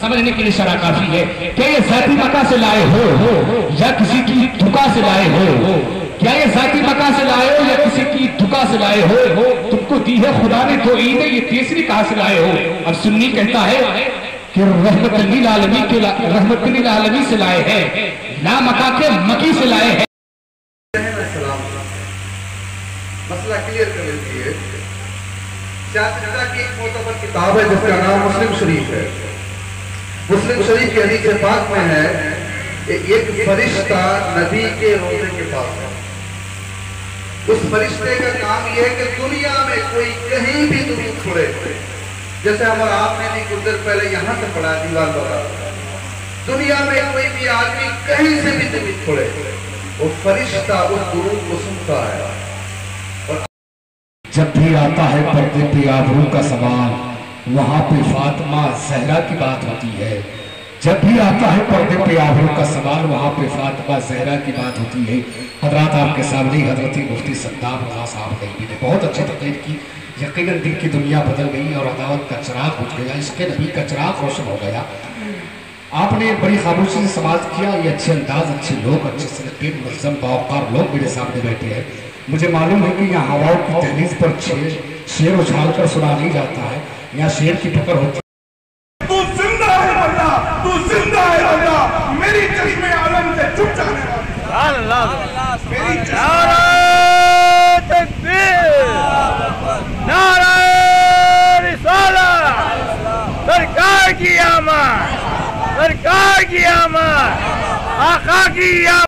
سمجھنے کے لیے شرح کافی ہے کہ یہ ذاتی مکہ سے لائے ہو یا کسی کی دھکا سے لائے ہو، کیا یہ ذاتی مکہ سے لائے ہو یا کسی کی دھکا سے لائے ہو، تم کو دی ہے خدا نے تو عید ہے، یہ تیسری کہاں سے لائے ہو؟ اب سنی کہتا ہے کہ رحمت للعالمین سے لائے ہیں، لا مکہ کے مکی سے لائے ہیں۔ مسئلہ کلیئر کر لیتی ہے، سیاستہ کی ایک معتبر کتاب ہے جس کا نام مسلم شریف ہے۔ مسلم شریف کی حدیث پاک میں ہے کہ ایک فرشتہ نبی کے روضے کے پاس ہے۔ اس فرشتے کا کام یہ ہے کہ دنیا میں کوئی کہیں بھی درود پڑھے، جیسے ہمارا آپ نے بھی کچھ دیر پہلے یہاں سے پڑھا دیوار پر، دنیا میں کوئی بھی آدمی کہیں سے بھی درود پڑھے، وہ فرشتہ اس درود کو سنتا ہے۔ جب بھی آتا ہے پردے پہ آبرو کا سوال، وہاں پہ فاطمہ زہرا کی بات ہوتی ہے۔ جب بھی آتا ہے پردے پہ آبرو کا سوال، وہاں پہ فاطمہ زہرا کی بات ہوتی ہے۔ حضرات آپ کے سامنے حضرت مفتی صدام رضا صاحب غیبی نے بہت اچھی تقریر کی۔ یقیناً دل کی دنیا بدل گئی اور عداوت کا چراغ بجھ گیا، عشق نبی کا چراغ روشن ہو گیا۔ آپ نے بڑی خاموشی سے سماعت کیا، یہ اچھے انداز، اچھے لوگ، اچھے سلیقے، منظم باوقار لوگ میرے سامنے بیٹھے ہیں۔ مجھے معلوم ہے کہ یہاں ہواؤں کی دہلیز پر شیر اچھال کر سنا نہیں جاتا ہے، یہاں شیر کی پکڑ ہوتی ہے۔ تو زندہ ہے اللہ، تو زندہ ہے اللہ، میری چشم عالم سے چھپ جانے والا میری نعرہ تکبیر، نعرہ رسالت، سرکار کی آمد، سرکار کی آمد، آقا کی آمد۔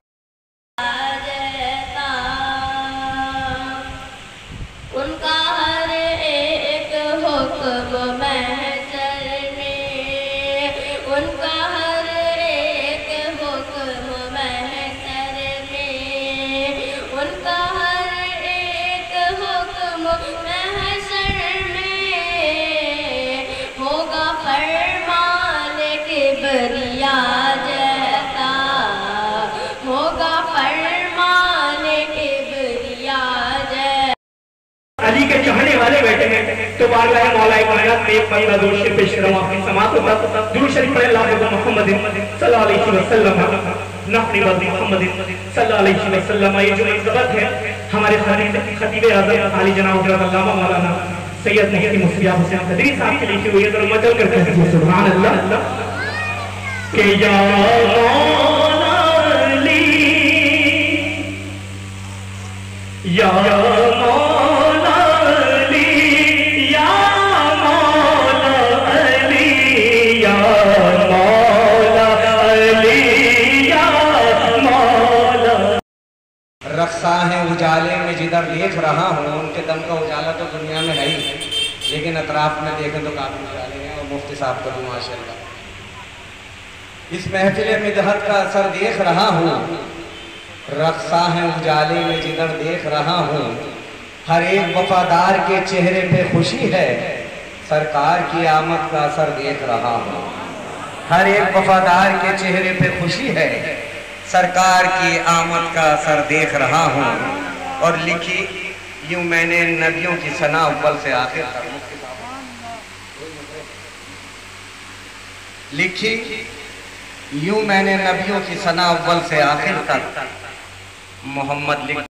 علی کے چاہنے والے بیٹھے ہیں تو بارگاہ مولا کائنات میں ایک بندہ درود شریف پیش کروں، آپ کی سماعت ہوتا درود شریف پڑھے اللہ محمد صلی اللہ علیہ وسلم، نحن بذ محمد صلی اللہ علیہ وسلم۔ یہ جو عزت ہے ہمارے خطیب اعظم علی جناب حضرت علامہ مولانا سید مفتی مصطفیٰ حسین قدری صاحب کے لکھی ہوئی ہے، ذرا مچل کر کہتے ہیں سبحان اللہ کہ یا مولا علی، یا رقصاں ہیں اجالے میں جدھر دیکھ رہا ہوں، ان کے دم کا اجالا تو دنیا میں ہے ہی، لیکن اطراف میں دیکھیں تو کافی اجالے ہیں، اور مفتی صاحب کو بھی ماشاءاللہ اس محفل مدحت کا اثر دیکھ رہا ہوں۔ رقصاں ہیں اجالے میں جدھر دیکھ رہا ہوں، ہر ایک وفادار کے چہرے پہ خوشی ہے، سرکار کی آمد کا اثر دیکھ رہا ہوں۔ ہر ایک وفادار کے چہرے پہ خوشی ہے، سرکار کی آمد کا اثر دیکھ رہا ہوں۔ اور لکھی یوں میں نے نبیوں کی ثنا اول سے آخر تک، لکھی یوں میں نے نبیوں کی ثنا اول سے آخر تک محمد لکھ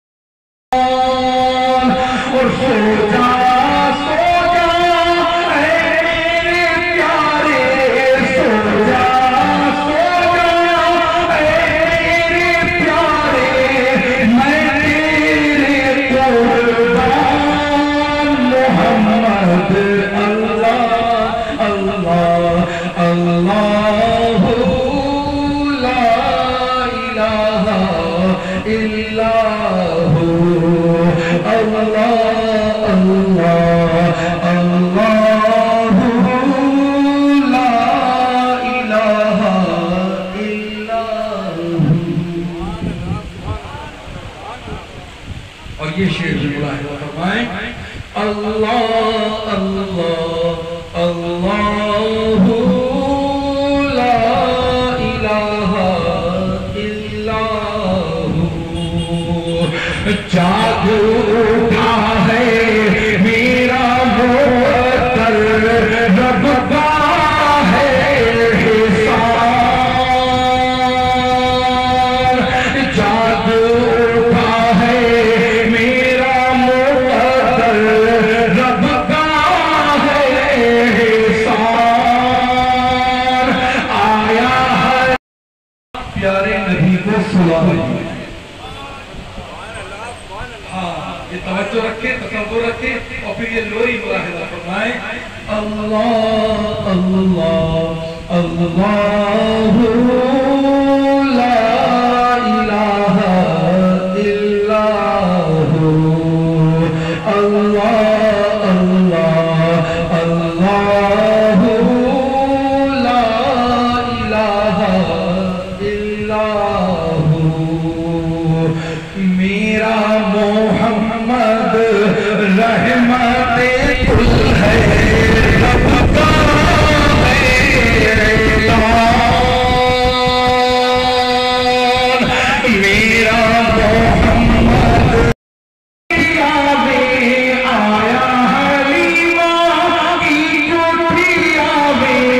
یہ شعر بھی ملاحظہ فرمائیں، اللہ اللہ اللہ لا الہ الا ہو، جاگ اٹھا ہے میرا معطر رب کا ہے प्यारे नबी को सुला रही है। हाँ, ये तवज्जो रखे, तसव्वुर रखे और फिर ये लोरी मुलाहिजा फरमाए। अल्लाह अल्लाह अल्लाह ला इलाहा इल्लाहु अल्लाह अल्लाह अल्लाह ला इलाहा इल्लाहु मेरा मोहम्मद रहमते कुल है रब का मेरा मोहम्मद आया हलीमा की चुटिया में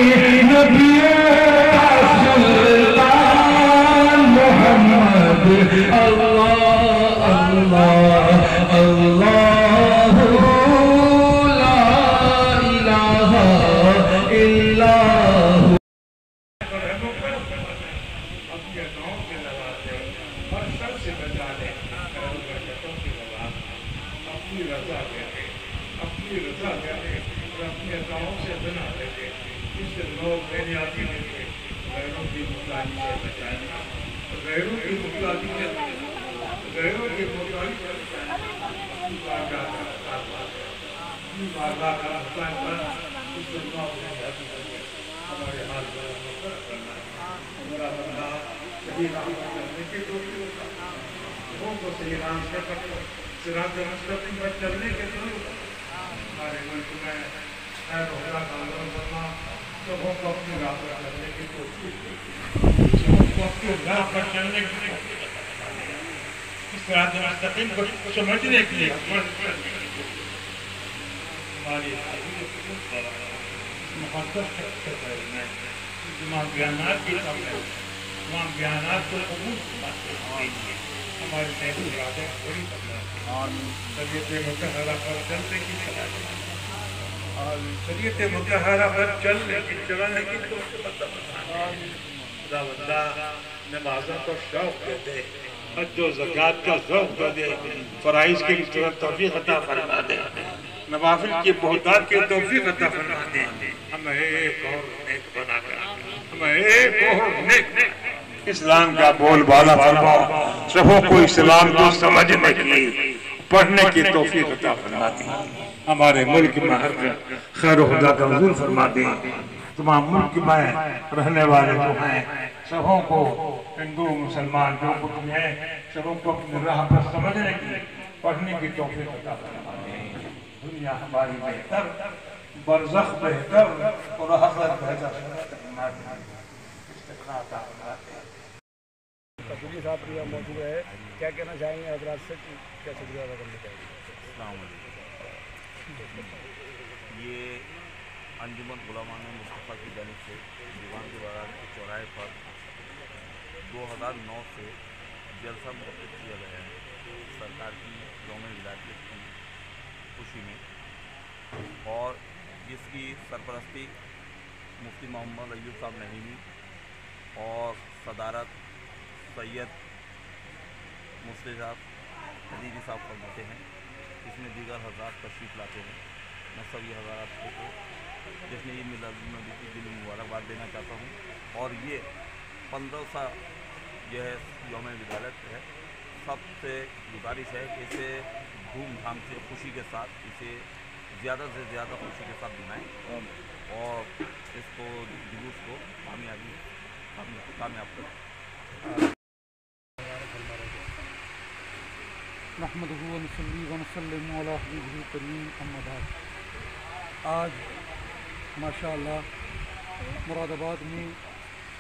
नबियों का सुल्तान मोहम्मद अल्लाह अल्लाह अल्लाह ला इलाहा इल्लाहु अपने गाँव के नवाजे और सर से बचा ले अपनी रजा करे और अपने गाँव से बना लेते इससे लोग मेरी आती नहीं गैरों की मुताली से बचाना गैरों की मुताली से गैरों की मुताली से बचाना अपनी वारदात का नुकसान पर इससे लोग नहीं जाती हमारे हाथ करना हमारा बंदा सही राह पर चलने के लोगों को सही राह से सिरात मुस्तकीम पर चलने के लिए हमारे मुल्क में खैर होगा कानून करना सबों को अपनी राह पर चलने की कोशिश सबों को अपनी राह पर चलने की इस सिरात मुस्तकीम को समझने के लिए हमारी मुक़द्दस में तमाम बयानात की तमाम बयानात को कबूल हमारे सहू इरादे बड़ी शरीयत मुतहरा पर चलने की और शरीयत मुतहरा पर चलने की चलाने की तो खुदा नमाज़ों को शौक़ दे दे हज व ज़कात का ज़ौक़ दे दे फ़राइज़ की तौफ़ीक़ अता फरमा दे नवाफिल की बहुतात की तौफ़ीक़ अता फरमा दे हमें एक और नेक बनाकर हमें एक और नेक इस्लाम का बोलबाला फरमाओ सबों को इस्लाम को समझने की पढ़ने की तौफ़ीक़ अता फरमा दे हमारे मुल्क में हर खैर खुदा का हुज़ूर फरमा दे तमाम मुल्क में रहने वाले जो हैं सबों को हिंदू मुसलमान जो कुछ भी हैं सबों को अपनी राह पर समझने की पढ़ने की तौफ़ीक़ अता फरमा दे दुनिया हमारी बेहतर बरज़ख बेहतर और आखिरत बेहतर फरमा दे इस्तिक़रार अता फरमा दे कपूरी साहब प्रिया मौजूद है क्या कहना चाहेंगे हज़रात से क्या शुक्रिया अदा करना चाहेंगे ये अंजुमन गुलामान मुस्तफ़ा की जानिब से दीवान के बाजार के चौराहे पर 2009 से जलसा मुनक़िद किया गया है सरकार की यौम विलायत की खुशी में और जिसकी सरपरस्ती मुफ्ती मोहम्मद अय्यूब साहब नहीमी और सदारत सैयद मुफ्ती साहब हदीरी साहब फरमाते हैं इसमें दीगर हज़रात तशरीफ़ लाते हैं मैं सभी हज़रात को जिसने ये मिलाद-उन-नबी की दिली मुबारकबाद देना चाहता हूँ और ये 15 जो है यौम विलायत है सबसे गुजारिश है कि इसे धूमधाम से खुशी के साथ इसे ज़्यादा से ज़्यादा खुशी के साथ मनाएं और इसको जुलूस को कामयाब करें। नहमदुहु व नसल्ली व नसल्लिमु अला हबीबिल करीम अम्मा बाद। आज माशाअल्लाह मुरादाबाद में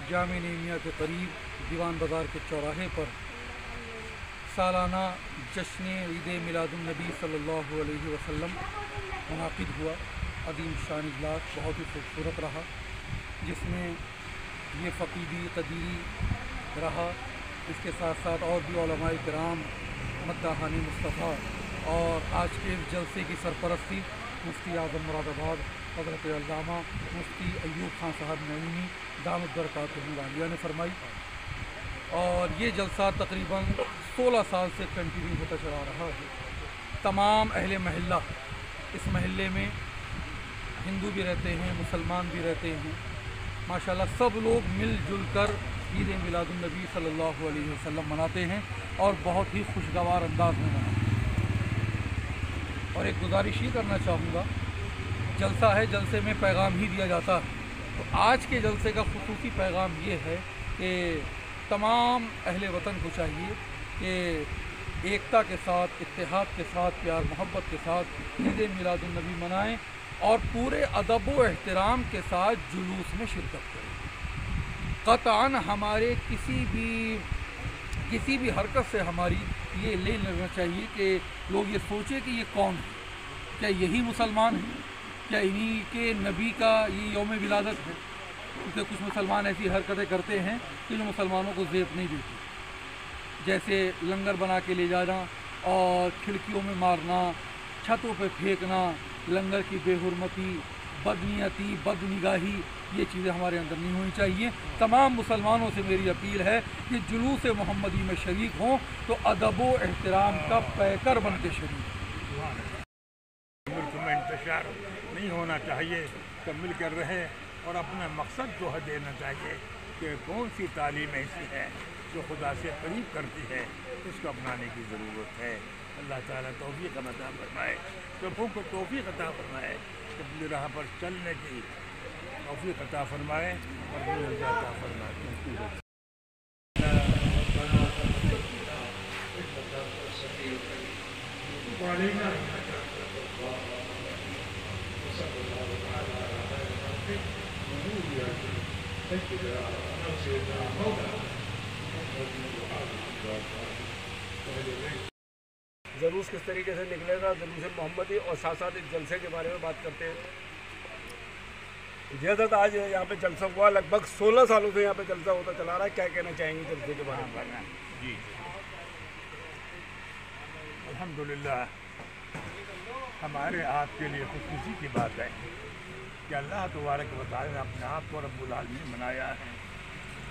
जामे नेमिया के करीब दीवान बाज़ार के चौराहे पर सालाना जश्न ईद मिलादुन्नबी सल्लल्लाहु अलैहि वसल्लम मुनाक़िद हुआ। अज़ीम शान इजलास बहुत ही खूबसूरत रहा जिसमें ये फ़क़ीदी क़दीरी रहा। इसके साथ साथ और भी उलमाए किराम मद्दाहानी मुस्तफ़ा और आज के जलसे की सरपरस्ती मुफ्ती आज़म मुरादाबाद हज़रत अल्लामा मुफ्ती अय्यूब खान साहब नईमी दामत बरकातुहु आलिया ने फरमाई। और ये जलसा तकरीबन 16 साल से कंटिन्यू होता चला रहा है। तमाम अहले महल्ला, इस महल्ले में हिंदू भी रहते हैं, मुसलमान भी रहते हैं, माशाल्लाह सब लोग मिलजुल कर ईद मिलादुन्नबी सल्लल्लाहु अलैहि वसल्लम मनाते हैं और बहुत ही खुशगवार अंदाज में मनाते हैं। और एक गुजारिश ही करना चाहूँगा, जलसा है, जलसे में पैगाम ही दिया जाता है, तो आज के जलसे का खुसूसी पैगाम ये है कि तमाम अहले वतन को चाहिए कि एकता के साथ, इत्तेहाद के साथ, प्यार मोहब्बत के साथ ईद मिलादुन्नबी मनाएं और पूरे अदब व एहतराम के साथ जुलूस में शिरकत करें। क़तअन हमारे किसी भी हरकत से हमारी ये ले लेना चाहिए कि लोग ये सोचें कि ये कौन है, क्या यही मुसलमान है, क्या इन्हीं के नबी का ये यौम विलादत है। क्योंकि कुछ मुसलमान ऐसी हरकतें करते हैं कि जो मुसलमानों को ज़ेब नहीं देती, जैसे लंगर बना के ले जाना और खिड़कियों में मारना, छतों पे फेंकना, लंगर की बेहुरमती, बदनीयती, बदनिगाही, ये चीज़ें हमारे अंदर नहीं होनी चाहिए। तमाम मुसलमानों से मेरी अपील है कि जुलूस मोहम्मदी में शरीक हों तो अदब व एहतराम का पैकर बन के शरीक हों। मुल्क में इंतशार नहीं होना चाहिए, सब मिल कर रहे और अपना मकसद जो है देना चाहिए कि कौन सी तालीम ऐसी है जो खुदा से करीब करती है, उसको अपनाने की ज़रूरत है। अल्लाह ताला तौफीक अता फरमाए, सबों को तौफीक अता फरमाए, अपनी राह पर चलने की तौफीक अता फरमाए और रज़ा अता फरमाए। जुलूस किस तरीके से निकलेगा, जुलूस मोहम्मदी, और साथ साथ इस जलसे के बारे में बात करते हैं। जैसा आज यहाँ पे जलसा हुआ, लगभग 16 सालों से यहाँ पे जलसा होता चला रहा है, क्या कहना चाहेंगे जलसे के बारे में? जी अल्हम्दुलिल्लाह, हमारे आपके लिए खुशी की बात है कि अल्लाह तबारक व तआला ने अपने आप को रब्बुल आलमीन बनाया है,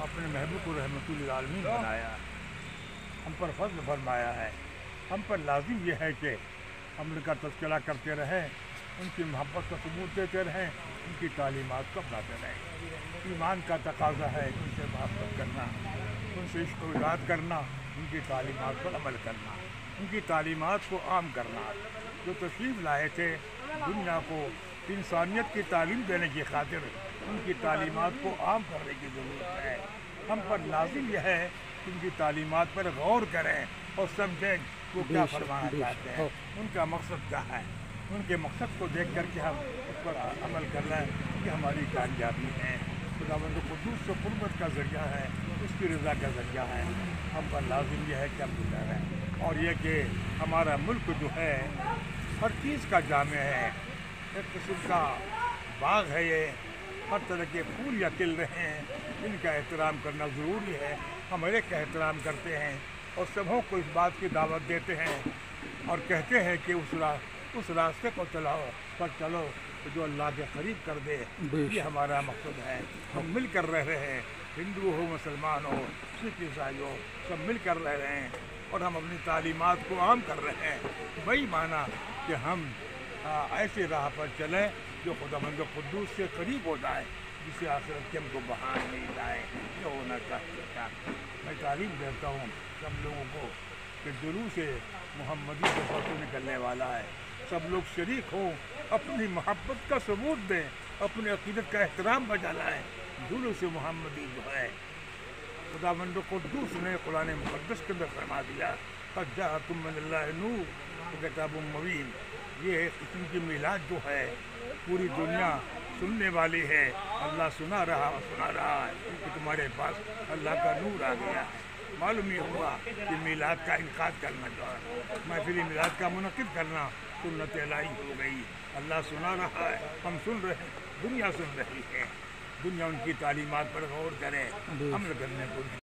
अपने महबूब को रहमतुल आलमीन बनाया, हम पर फज़्ल फरमाया है। हम पर लाजिम यह है कि हम उनका तज़किरा करते रहें, उनकी मोहब्बत का सबूत देते रहें, उनकी तालीमात को अपनाते रहें। ईमान का तकाज़ा है उनसे मोहब्बत करना, उनसे इश्क़ व इताअत करना, उनकी तालीमात पर अमल करना, उनकी तालीमात को आम करना। जो तशरीफ़ लाए थे दुनिया को इंसानियत की तालीम देने की खातिर, उनकी तालीमात को आम करने की ज़रूरत है। हम पर लाजिम यह है कि उनकी तालीमात पर गौर करें और समझें वो क्या फरमाना चाहते हैं, उनका मकसद क्या है। उनके मकसद को देख करके हम उस पर अमल कर रहे हैं, ये हमारी कामयाबी है। खुदावंद कुद्दूस से क़ुर्बत का ज़रिया है, उसकी रज़ा का ज़रिया है। हम पर लाजिम यह है कि हम गुज़ारें, और ये कि हमारा मुल्क जो है हर चीज़ का जामे है, एक किस्म का बाग है, ये हर तरह के फूल या खिल रहे हैं, इनका एहतराम करना ज़रूरी है। हम हर एक का एहतराम करते हैं और सबों को इस बात की दावत देते हैं और कहते हैं कि उस रास्ते को चलो जो अल्लाह के करीब कर दे, ये हमारा मकसद है। हम मिल कर रह रहे हैं, हिंदू हो, मुसलमान हो, सिख ईसाई हो, सब मिल कर रह रहे हैं और हम अपनी तालीमात को आम कर रहे हैं। वही माना कि हम ऐसी राह पर चलें जो खुदावंद कुद्दूस से करीब हो जाए, जिसे आखिरत के हमको बहार नहीं जाए। ये होना चाहिए था। मैं तालीम देता हूँ सब लोगों को कि जुलूस मोहम्मदी से फोटो निकलने वाला है, सब लोग शरीक हों, अपनी मोहब्बत का सबूत दें, अपने अक़ीदत का एहतराम बजा लाएँ। जुलूस मोहम्मदी जो है खुदावंद कुद्दूस ने कुरान मुक़द्दस के अंदर फरमा दिया, क़द जाअकुम मिनल्लाहि नूर व किताबुम मुबीन। ये इनकी मिलाद जो है पूरी दुनिया सुनने वाली है। अल्लाह सुना रहा है कि तुम्हारे पास अल्लाह का नूर आ गया। मालूम ये हुआ कि मिलाद का इनकाद करना जो है, महफिल मिलाद का मुनक़िद करना सुन्नत इलाही हो गई। अल्लाह सुना रहा है, हम सुन रहे हैं, दुनिया सुन रही है। दुनिया उनकी तालीमात पर गौर करे, अमल करने को